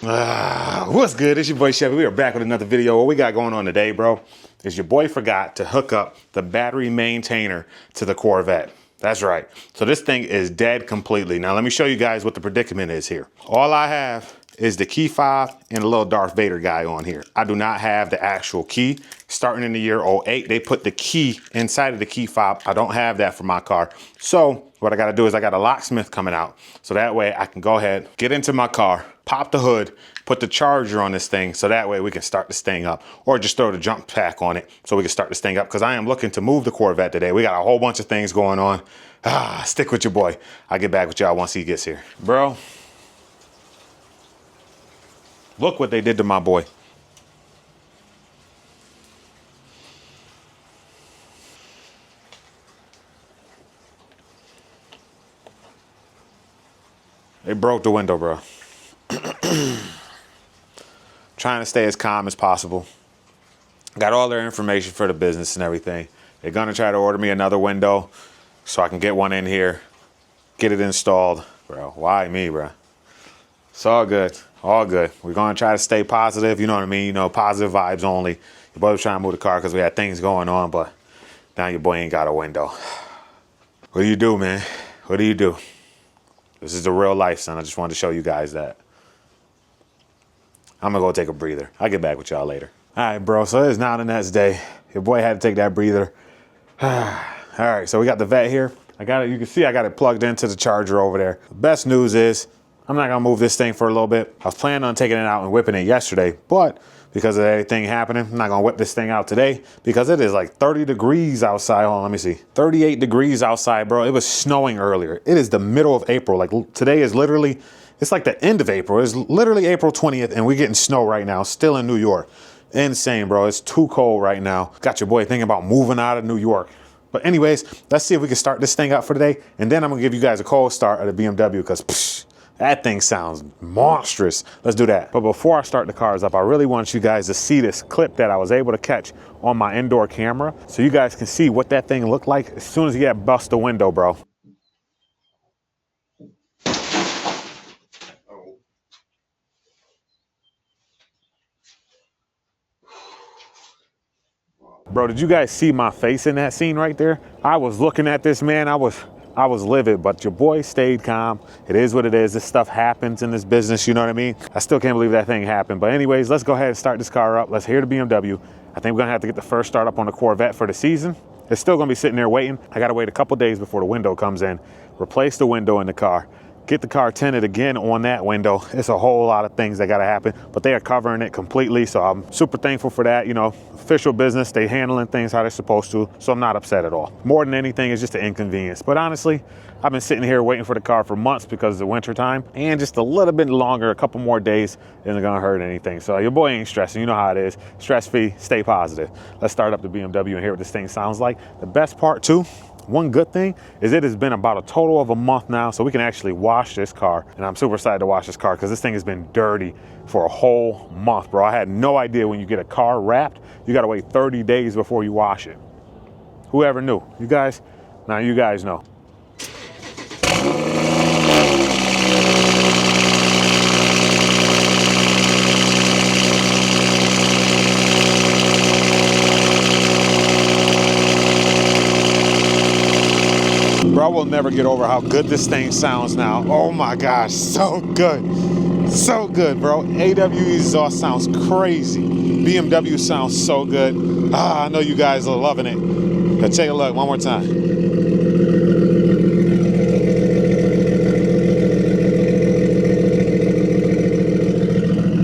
What's good? It's your boy Shevy. We are back with another video. What we got going on today, bro, is your boy forgot to hook up the battery maintainer to the Corvette. That's right. So this thing is dead completely. Now let me show you guys what the predicament is here. All I have is the key fob and a little Darth Vader guy on here. I do not have the actual key. Starting in the year 08, they put the key inside of the key fob. I don't have that for my car. So what I gotta do is I got a locksmith coming out. So that way I can go ahead, get into my car, pop the hood, put the charger on this thing. So that way we can start this thing up, or just throw the jump pack on it so we can start this thing up. Cause I am looking to move the Corvette today. We got a whole bunch of things going on. Stick with your boy. I'll get back with y'all once he gets here. Bro, look what they did to my boy. They broke the window, bro. Trying to stay as calm as possible. Got all their information for the business and everything. They're gonna try to order me another window so I can get one in here, get it installed. Bro, why me, bro? It's all good, all good. We're gonna try to stay positive, you know what I mean? You know, positive vibes only. Your boy was trying to move the car because we had things going on, but now your boy ain't got a window. What do you do, man? What do you do? This is the real life, son. I just wanted to show you guys that. I'm gonna go take a breather. I'll get back with y'all later. All right, bro, so it is now the next day. Your boy had to take that breather. All right, so we got the vet here. I got it, you can see I got it plugged into the charger over there. The best news is I'm not gonna move this thing for a little bit. I was planning on taking it out and whipping it yesterday, but because of everything happening, I'm not gonna whip this thing out today because it is like 30 degrees outside. Hold on, let me see. 38 degrees outside, bro. It was snowing earlier. It is the middle of April. Like today is literally, it's like the end of April. It's literally April 20th and we're getting snow right now, still in New York. Insane, bro. It's too cold right now. Got your boy thinking about moving out of New York. But anyways, let's see if we can start this thing up for today. And then I'm gonna give you guys a cold start of the BMW because that thing sounds monstrous. Let's do that. But before I start the cars up, I really want you guys to see this clip that I was able to catch on my indoor camera so you guys can see what that thing looked like as soon as he had bust the window, bro. Bro, did you guys see my face in that scene right there? I was looking at this, man. I was livid, but your boy stayed calm. It is what it is. This stuff happens in this business, you know what I mean? I still can't believe that thing happened. But anyways, let's go ahead and start this car up. Let's hear the BMW. I think we're gonna have to get the first start up on the Corvette for the season. It's still gonna be sitting there waiting. I gotta wait a couple days before the window comes in, replace the window in the car, get the car tinted again on that window. It's a whole lot of things that gotta happen, but they are covering it completely. So I'm super thankful for that. You know, official business, they handling things how they're supposed to. So I'm not upset at all. More than anything, it's just an inconvenience. But honestly, I've been sitting here waiting for the car for months because of the winter time, and just a little bit longer, a couple more days isn't gonna hurt anything. So your boy ain't stressing, you know how it is. Stress-free, stay positive. Let's start up the BMW and hear what this thing sounds like. The best part too, one good thing is it has been about a total of a month now, so we can actually wash this car. And I'm super excited to wash this car because this thing has been dirty for a whole month, bro. I had no idea when you get a car wrapped, you gotta wait 30 days before you wash it. Whoever knew? You guys? Now you guys know. Bro, I will never get over how good this thing sounds now. Oh my gosh, so good. So good, bro. AWE exhaust sounds crazy. BMW sounds so good. I know you guys are loving it. Now take a look one more time.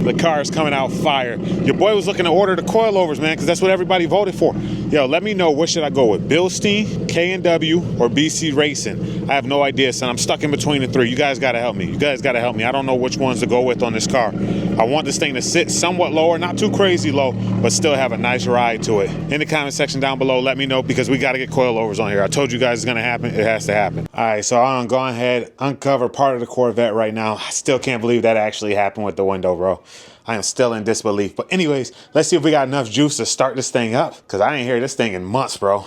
The car is coming out fire. Your boy was looking to order the coilovers, man, because that's what everybody voted for. Yo, let me know, what should I go with? Bilstein, K&W, or BC Racing? I have no idea, son. I'm stuck in between the three. You guys got to help me. You guys got to help me. I don't know which ones to go with on this car. I want this thing to sit somewhat lower, not too crazy low, but still have a nice ride to it. In the comment section down below, let me know, because we got to get coilovers on here. I told you guys it's going to happen. It has to happen. All right, so I'm going ahead, uncover part of the Corvette right now. I still can't believe that actually happened with the window, bro. I am still in disbelief. But anyways, let's see if we got enough juice to start this thing up, because I ain't hear this thing in months, bro.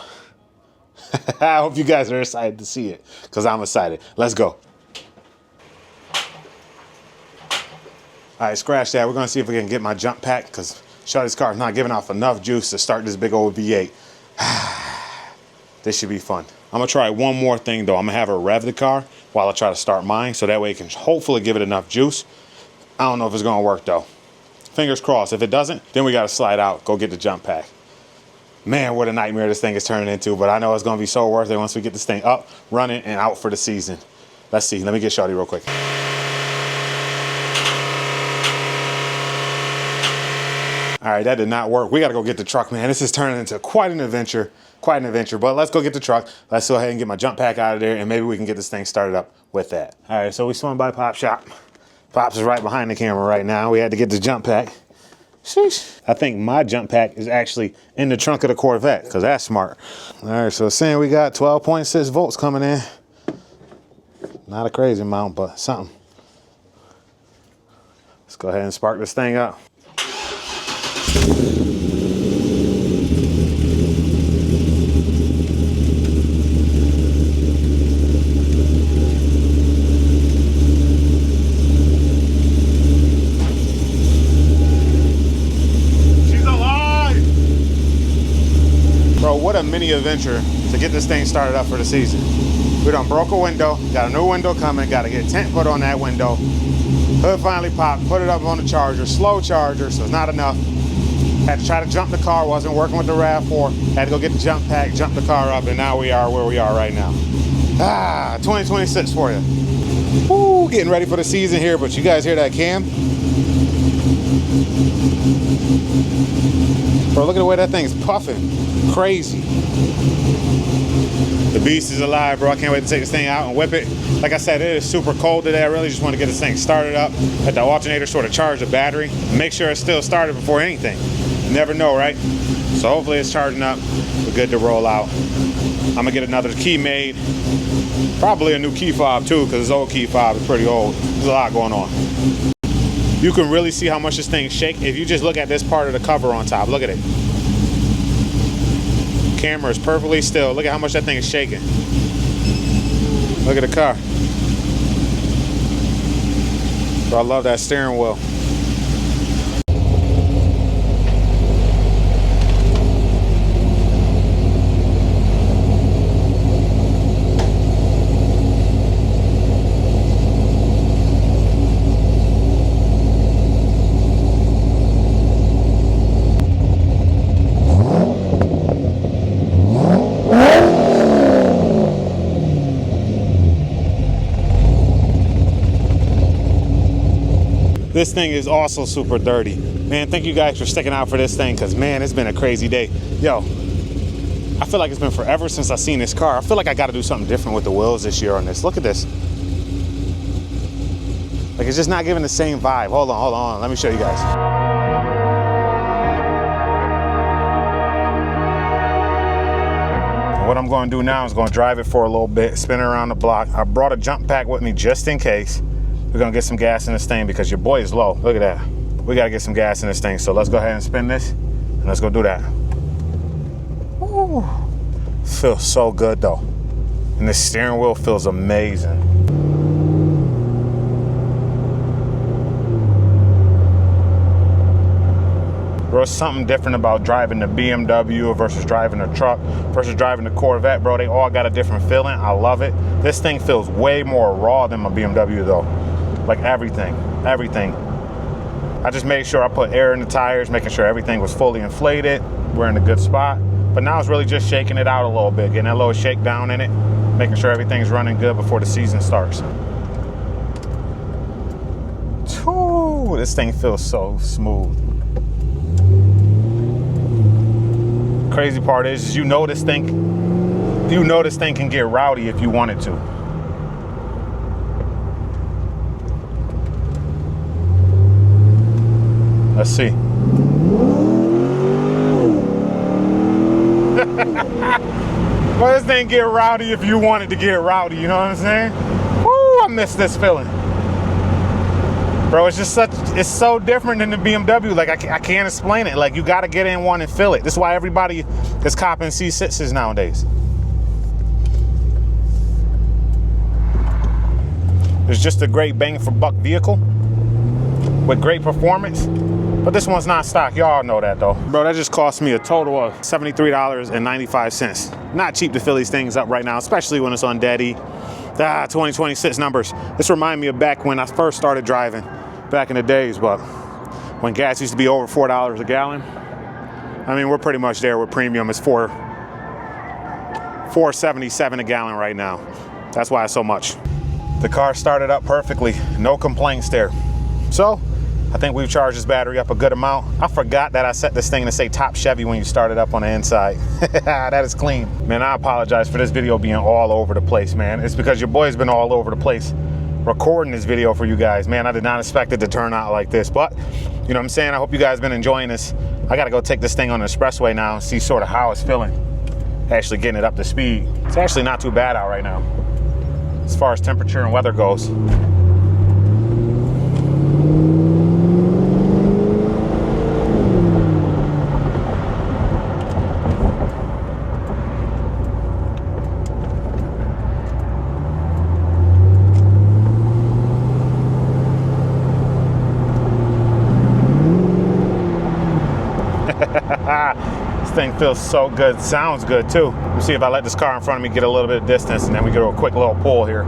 I hope you guys are excited to see it, because I'm excited. Let's go. All right, scratch that. We're gonna see if we can get my jump pack because Shawty's car is not giving off enough juice to start this big old V8. This should be fun. I'm gonna try one more thing though. I'm gonna have her rev the car while I try to start mine so that way it can hopefully give it enough juice. I don't know if it's gonna work though. Fingers crossed. If it doesn't, then we gotta slide out, go get the jump pack. Man, what a nightmare this thing is turning into, but I know it's gonna be so worth it once we get this thing up, running, and out for the season. Let's see, let me get Shawty real quick. All right, that did not work. We gotta go get the truck, man. This is turning into quite an adventure, but let's go get the truck. Let's go ahead and get my jump pack out of there, and maybe we can get this thing started up with that. All right, so we swung by Pop Shop. Pops is right behind the camera right now. We had to get the jump pack. Sheesh. I think my jump pack is actually in the trunk of the Corvette, because that's smart. All right, so saying we got 12.6 volts coming in. Not a crazy amount, but something. Let's go ahead and spark this thing up. What a mini adventure to get this thing started up for the season. We done broke a window, got a new window coming, got to get tent put on that window. Hood finally popped, put it up on the charger, slow charger, so it's not enough. Had to try to jump the car, wasn't working with the RAV4. Had to go get the jump pack, jump the car up, and now we are where we are right now. 2026 for you. Woo, getting ready for the season here, but you guys hear that cam? Bro, look at the way that thing's puffing. Crazy. The beast is alive, bro. I can't wait to take this thing out and whip it. Like I said, it is super cold today. I really just want to get this thing started up. Let the alternator sort of charge the battery. Make sure it's still started before anything. You never know, right? So hopefully it's charging up. We're good to roll out. I'm gonna get another key made. Probably a new key fob too, because this old key fob is pretty old. There's a lot going on. You can really see how much this thing shakes if you just look at this part of the cover on top. Look at it. Camera is perfectly still. Look at how much that thing is shaking. Look at the car. Bro, I love that steering wheel. This thing is also super dirty. Man, thank you guys for sticking out for this thing, because man, it's been a crazy day. Yo, I feel like it's been forever since I've seen this car. I feel like I gotta do something different with the wheels this year on this. Look at this. Like, it's just not giving the same vibe. Hold on, let me show you guys. What I'm gonna do now is gonna drive it for a little bit, spin it around the block. I brought a jump pack with me just in case. We're gonna get some gas in this thing because your boy is low. Look at that. We gotta get some gas in this thing. So let's go ahead and spin this and let's go do that. Ooh. Feels so good though. And the steering wheel feels amazing. Bro, it's something different about driving the BMW versus driving a truck versus driving the Corvette, bro. They all got a different feeling. I love it. This thing feels way more raw than my BMW though. Like everything. I just made sure I put air in the tires, making sure everything was fully inflated. We're in a good spot. But now it's really just shaking it out a little bit, getting that little shakedown in it, making sure everything's running good before the season starts. Ooh, this thing feels so smooth. Crazy part is you know this thing can get rowdy if you want it to. Let's see. Well, this thing get rowdy if you want it to get rowdy, you know what I'm saying? Woo, I miss this feeling. Bro, it's so different than the BMW. Like, I can't explain it. Like, you gotta get in one and feel it. This is why everybody is copping C6s nowadays. It's just a great bang for buck vehicle. with great performance. But this one's not stock, y'all know that though. Bro, that just cost me a total of $73.95. Not cheap to fill these things up right now, especially when it's on Daddy. 2026 numbers. This reminds me of back when I first started driving, back in the days, but when gas used to be over $4 a gallon. I mean, we're pretty much there with premium. It's $4.77 a gallon right now. That's why it's so much. The car started up perfectly, no complaints there. So, I think we've charged this battery up a good amount. I forgot that I set this thing to say top Chevy when you start it up on the inside. That is clean. Man, I apologize for this video being all over the place, man. It's because your boy's been all over the place recording this video for you guys. Man, I did not expect it to turn out like this, but you know what I'm saying? I hope you guys been enjoying this. I gotta go take this thing on the expressway now and see sort of how it's feeling. Actually getting it up to speed. It's actually not too bad out right now, as far as temperature and weather goes. This thing feels so good, sounds good too. Let me see if I let this car in front of me get a little bit of distance and then we get a quick little pull here.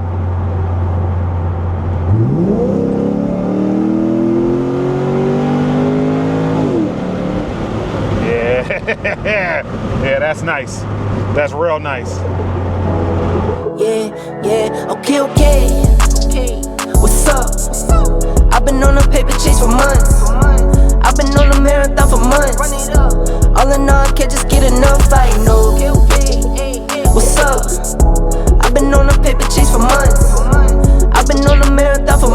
Yeah, yeah, that's nice. That's real nice. Yeah, okay. What's up? I've been on a paper chase for months. I've been on a marathon for months. All in all, I can't just get enough, I know. What's up? I've been on a paper chase for months. I've been on a marathon for